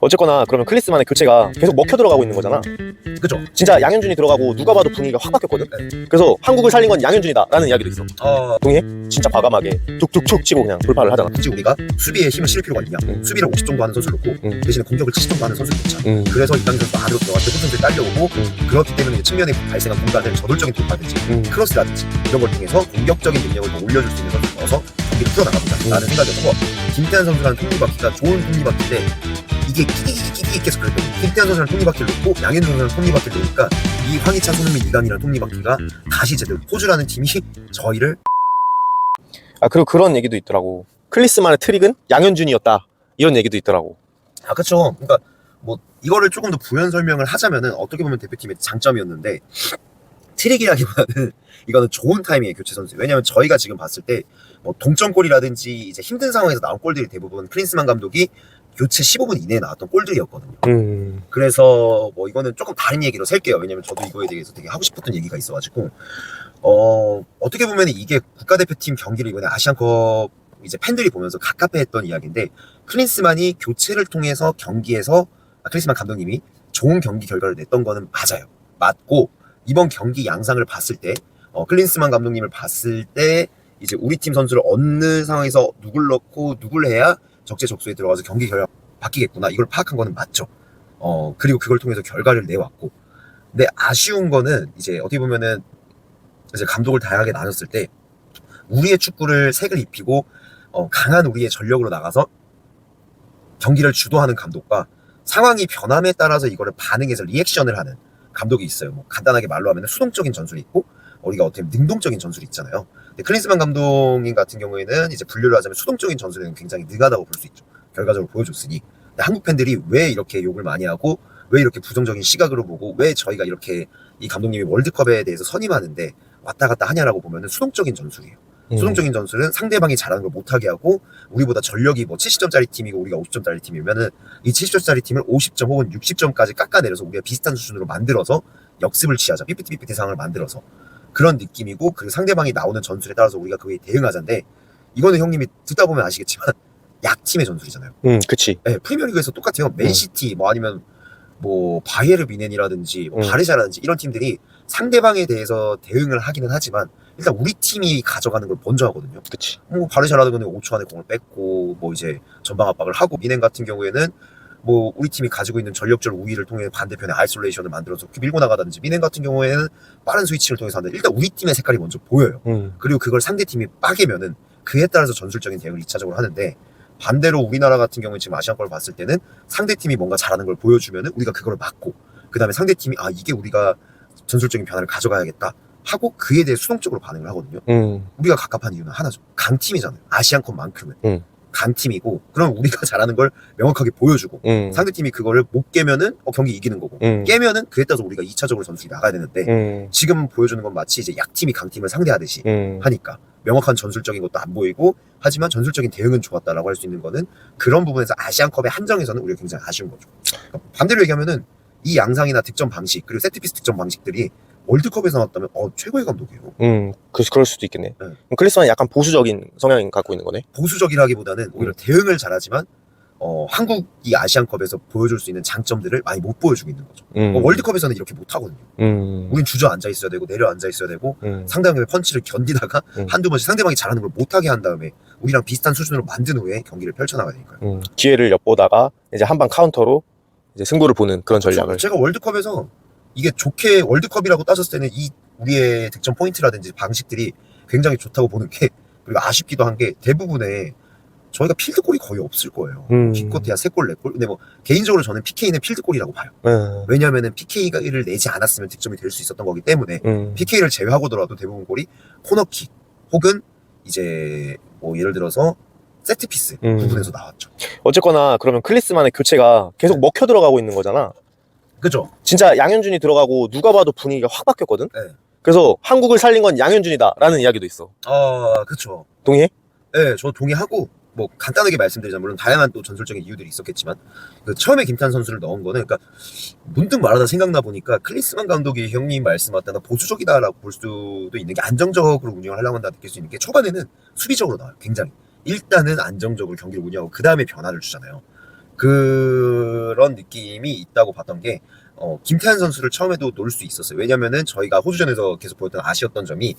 어쨌거나 그러면 클리스만의 교체가 계속 먹혀 들어가고 있는 거잖아. 그죠? 진짜 양현준이 들어가고 누가 봐도 분위기가 확 바뀌었거든. 그래서 한국을 살린 건 양현준이다라는 이야기도 있어. 동의해? 진짜 과감하게 툭툭툭 치고 그냥 돌파를 하잖아. 굳이 우리가 수비에 힘을 실을 필요가 있냐? 수비를 50 정도 하는 선수를 놓고 대신에 공격을 70 정도 하는 선수를 놓자. 그래서 이강인 선수가 안으로 들어갈 때 후선수를 딸려오고 그렇기 때문에 이제 측면에 발생한 공간을 저돌적인 돌파든지 크로스라든지 이런 걸 통해서 공격적인 능력을 더 올려줄 수 있는 선수를 넣어서 경기를 풀어나가보자 라는 생각이었고, 김태환 선수라는 톱니바퀴가 좋은 톱니바퀴인데 이게 끼기끼기 계속 그랬거든요. 김태환 선수라는 톱니바퀴를 놓고 양현준 선수라는 톱니바퀴를 놓으니까 이 황희찬, 손흥민, 이강인이라는 톱니바퀴가 다시 이제 호주라는 팀이 저희를 그리고 그런 얘기도 있더라고. 클리스만의 트릭은 양현준이었다, 이런 얘기도 있더라고. 그쵸. 그러니까 뭐 이거를 조금 더 부연 설명을 하자면은 어떻게 보면 대표팀의 장점이었는데, 트릭이라기보다는 이거는 좋은 타이밍의 교체 선수. 왜냐면 저희가 지금 봤을 때 뭐 동점골이라든지 이제 힘든 상황에서 나온 골들이 대부분 클린스만 감독이 교체 15분 이내에 나왔던 골들이었거든요. 그래서 뭐 이거는 조금 다른 얘기로 셀게요. 왜냐면 저도 이거에 대해서 되게 하고 싶었던 얘기가 있어가지고 어떻게 보면 이게 국가대표팀 경기를 이번에 아시안컵 이제 팬들이 보면서 갑갑해했던 이야기인데, 클린스만이 교체를 통해서 경기에서 클린스만 감독님이 좋은 경기 결과를 냈던 거는 맞아요. 맞고 이번 경기 양상을 봤을 때 클린스만 감독님을 봤을 때 이제 우리 팀 선수를 어느 상황에서 누굴 넣고 누굴 해야 적재적소에 들어가서 경기 결과 바뀌겠구나, 이걸 파악한 거는 맞죠. 그리고 그걸 통해서 결과를 내왔고, 근데 아쉬운 거는 이제 어떻게 보면은 이제 감독을 다양하게 나눴을 때 우리의 축구를 색을 입히고 강한 우리의 전력으로 나가서 경기를 주도하는 감독과 상황이 변함에 따라서 이거를 반응해서 리액션을 하는 감독이 있어요. 뭐 간단하게 말로 하면 수동적인 전술이 있고 우리가 어떻게 보면 능동적인 전술이 있잖아요. 근데 클린스만 감독님 같은 경우에는 이제 분류를 하자면 수동적인 전술에는 굉장히 능하다고 볼 수 있죠. 결과적으로 보여줬으니. 근데 한국 팬들이 왜 이렇게 욕을 많이 하고 왜 이렇게 부정적인 시각으로 보고 왜 저희가 이렇게 이 감독님이 월드컵에 대해서 선임하는데 왔다 갔다 하냐라고 보면은 수동적인 전술이에요. 수동적인 전술은 상대방이 잘하는 걸 못하게 하고, 우리보다 전력이 뭐 70점짜리 팀이고 우리가 50점짜리 팀이면은 이 70점짜리 팀을 50점 혹은 60점까지 깎아내려서 우리가 비슷한 수준으로 만들어서 역습을 취하자, 삐삐삐삐 상황을 만들어서 그런 느낌이고, 그 상대방이 나오는 전술에 따라서 우리가 그에 대응하자인데, 이거는 형님이 듣다 보면 아시겠지만 약팀의 전술이잖아요. 그치. 네, 프리미어리그에서 똑같아요. 맨시티 뭐 아니면 뭐 바이에르 미넨이라든지 뭐 바르샤라든지 이런 팀들이 상대방에 대해서 대응을 하기는 하지만 일단 우리 팀이 가져가는 걸 먼저 하거든요. 그치. 뭐 바르샤라든지 5초 안에 공을 뺏고 뭐 이제 전방 압박을 하고, 미넨 같은 경우에는 뭐 우리 팀이 가지고 있는 전력적 우위를 통해 반대편에 아이솔레이션을 만들어서 밀고 나가다든지, 미넨 같은 경우에는 빠른 스위칭을 통해서 하는데 일단 우리 팀의 색깔이 먼저 보여요. 그리고 그걸 상대 팀이 빠개면은 그에 따라서 전술적인 대응을 2차적으로 하는데, 반대로 우리나라 같은 경우에 지금 아시안컵을 봤을 때는 상대 팀이 뭔가 잘하는 걸 보여주면은 우리가 그걸 막고, 그 다음에 상대 팀이 이게 우리가 전술적인 변화를 가져가야겠다 하고 그에 대해 수동적으로 반응을 하거든요. 우리가 갑갑한 이유는 하나죠. 강팀이잖아요. 아시안컵만큼은 강팀이고, 그럼 우리가 잘하는 걸 명확하게 보여주고 상대팀이 그거를 못 깨면은 경기 이기는 거고, 깨면은 그에 따라서 우리가 2차적으로 전술이 나가야 되는데 지금 보여주는 건 마치 이제 약팀이 강팀을 상대하듯이 하니까 명확한 전술적인 것도 안 보이고, 하지만 전술적인 대응은 좋았다라고 할 수 있는 거는 그런 부분에서 아시안컵의 한정에서는 우리가 굉장히 아쉬운 거죠. 그러니까 반대로 얘기하면은 이 양상이나 득점 방식 그리고 세트피스 득점 방식들이 월드컵에서 나왔다면 최고의 감독이에요. 그럴 수도 있겠네. 그럼 클리스만이 약간 보수적인 성향을 갖고 있는 거네. 보수적이라기보다는 오히려 대응을 잘하지만 한국이 아시안컵에서 보여줄 수 있는 장점들을 많이 못 보여주고 있는 거죠. 월드컵에서는 이렇게 못 하거든요. 우린 주저앉아 있어야 되고 내려앉아 있어야 되고 상대방의 펀치를 견디다가 한두 번씩 상대방이 잘하는 걸 못하게 한 다음에 우리랑 비슷한 수준으로 만든 후에 경기를 펼쳐나가야 되니까요. 기회를 엿보다가 이제 한 방 카운터로 이제 승부를 보는 그런 전략을. 제가 월드컵에서 이게 좋게 월드컵이라고 따졌을 때는 이 우리의 득점 포인트라든지 방식들이 굉장히 좋다고 보는 게, 그리고 아쉽기도 한 게 대부분의 저희가 필드골이 거의 없을 거예요. 기껏해야 3골 4골. 근데 뭐 개인적으로 저는 PK는 필드골이라고 봐요. 왜냐면은 PK를 내지 않았으면 득점이 될 수 있었던 거기 때문에 PK를 제외하고더라도 대부분 골이 코너킥 혹은 이제 뭐 예를 들어서 세트피스 부분에서 나왔죠. 어쨌거나 그러면 클리스만의 교체가 계속 먹혀 들어가고 있는 거잖아. 그죠? 진짜 양현준이 들어가고 누가 봐도 분위기가 확 바뀌었거든. 네. 그래서 한국을 살린 건 양현준이다라는 이야기도 있어. 그쵸. 동의해? 네, 저 동의하고, 뭐 간단하게 말씀드리자면 물론 다양한 또 전술적인 이유들이 있었겠지만, 그 처음에 김태환 선수를 넣은 거는, 그러니까 문득 말하다 생각나 보니까 클린스만 감독이 형님 말씀 맞다나 보수적이다라고 볼 수도 있는 게, 안정적으로 운영을 하려고 한다 느낄 수 있는 게 초반에는 수비적으로 나와요. 굉장히 일단은 안정적으로 경기를 운영하고 그 다음에 변화를 주잖아요. 그런 그런 느낌이 있다고 봤던 게 김태환 선수를 처음에도 놓을 수 있었어요. 왜냐면은 저희가 호주전에서 계속 보였던 아쉬웠던 점이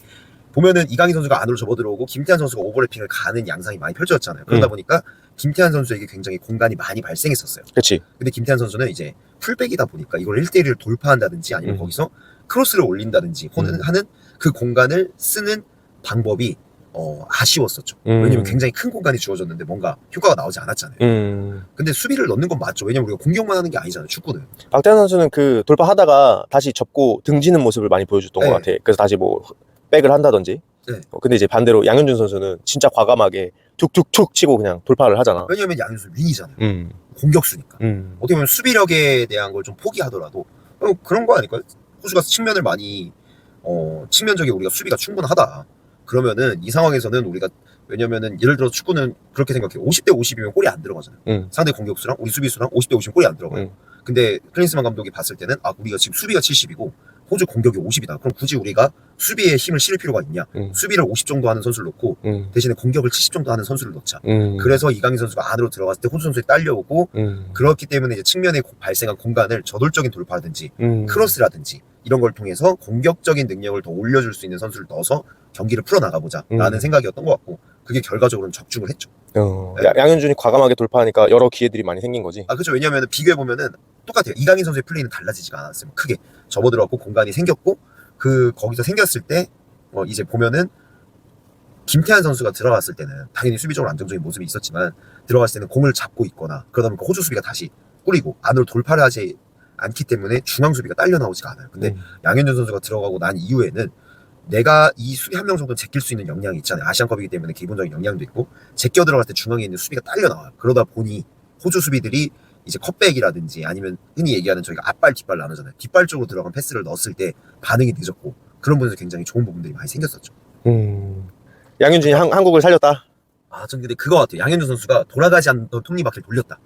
보면은 이강인 선수가 안으로 접어들어오고 김태환 선수가 오버래핑을 가는 양상이 많이 펼쳐졌잖아요. 그러다 보니까 김태환 선수에게 굉장히 공간이 많이 발생했었어요. 그치. 근데 김태환 선수는 이제 풀백이다 보니까 이걸 1대1을 돌파한다든지 아니면 거기서 크로스를 올린다든지 하는 그 공간을 쓰는 방법이 아쉬웠었죠. 왜냐면 굉장히 큰 공간이 주어졌는데 뭔가 효과가 나오지 않았잖아요. 근데 수비를 넣는 건 맞죠. 왜냐면 우리가 공격만 하는 게 아니잖아요, 축구는. 박태환 선수는 그 돌파하다가 다시 접고 등지는 모습을 많이 보여줬던 것 같아. 그래서 다시 뭐 백을 한다든지. 근데 이제 반대로 양현준 선수는 진짜 과감하게 툭툭툭 치고 그냥 돌파를 하잖아. 왜냐면 양현준 윙이잖아요. 공격수니까. 어떻게 보면 수비력에 대한 걸 좀 포기하더라도 그런 거 아닐까요? 호주가 측면을 많이 측면적인 우리가 수비가 충분하다. 그러면은 이 상황에서는 우리가 왜냐면은 예를 들어 축구는 그렇게 생각해요. 50대 50이면 골이 안 들어가잖아요. 상대 공격수랑 우리 수비수랑 50대 50이면 골이 안 들어가요. 근데 클린스만 감독이 봤을 때는 우리가 지금 수비가 70이고 호주 공격이 50이다. 그럼 굳이 우리가 수비에 힘을 실을 필요가 있냐? 수비를 50 정도 하는 선수를 넣고 대신에 공격을 70 정도 하는 선수를 넣자. 그래서 이강인 선수가 안으로 들어갔을 때 호주 선수에 딸려오고 그렇기 때문에 이제 측면에 발생한 공간을 저돌적인 돌파라든지 크로스라든지 이런 걸 통해서 공격적인 능력을 더 올려줄 수 있는 선수를 넣어서 경기를 풀어나가보자 라는 생각이었던 것 같고 그게 결과적으로는 적중을 했죠. 양현준이 과감하게 돌파하니까 여러 기회들이 많이 생긴 거지. 그렇죠. 왜냐하면 비교해보면은 똑같아요. 이강인 선수의 플레이는 달라지지가 않았어요. 크게 접어들어갔고 공간이 생겼고 거기서 생겼을 때 이제 보면은 김태환 선수가 들어갔을 때는 당연히 수비적으로 안정적인 모습이 있었지만 들어갔을 때는 공을 잡고 있거나 그러다 보니까 호주 수비가 다시 꾸리고 안으로 돌파를 하지 않기 때문에 중앙 수비가 딸려 나오지가 않아요. 근데 양현준 선수가 들어가고 난 이후에는 내가 이 수비 한 명 정도 제낄 수 있는 역량이 있잖아요. 아시안컵이기 때문에 기본적인 역량도 있고 제껴 들어갈 때 중앙에 있는 수비가 딸려 나와요. 그러다 보니 호주 수비들이 이제 컷백이라든지 아니면 흔히 얘기하는 저희가 앞발 뒷발 나누잖아요. 뒷발 쪽으로 들어간 패스를 넣었을 때 반응이 늦었고 그런 부분에서 굉장히 좋은 부분들이 많이 생겼었죠. 양현준이 한국을 살렸다. 전 근데 그거 같아요. 양현준 선수가 돌아가지 않던 톱니바퀴를 돌렸다.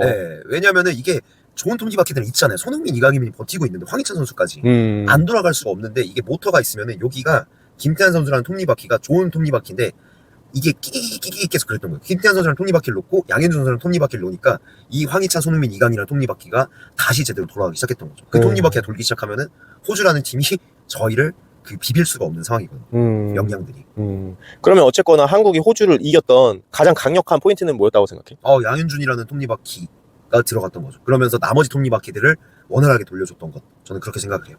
네, 왜냐면은 이게 좋은 톱니바퀴들은 있잖아요. 손흥민, 이강인이 버티고 있는데 황희찬 선수까지 안 돌아갈 수가 없는데 이게 모터가 있으면은 여기가 김태환 선수라는 톱니바퀴가 좋은 톱니바퀴인데 이게 끼끼끼끼 계속 그랬던 거예요. 김태환 선수랑 톱니바퀴를 놓고 양현준 선수랑 톱니바퀴를 놓으니까 이 황희찬, 손흥민, 이강인이라는 톱니바퀴가 다시 제대로 돌아가기 시작했던 거죠. 그 톱니바퀴가 돌기 시작하면은 호주라는 팀이 저희를 비빌 수가 없는 상황이거든요. 역량들이. 그러면 어쨌거나 한국이 호주를 이겼던 가장 강력한 포인트는 뭐였다고 생각해? 양현준이라는 톱니바퀴가 들어갔던 거죠. 그러면서 나머지 톱니바퀴들을 원활하게 돌려줬던 것. 저는 그렇게 생각을 해요.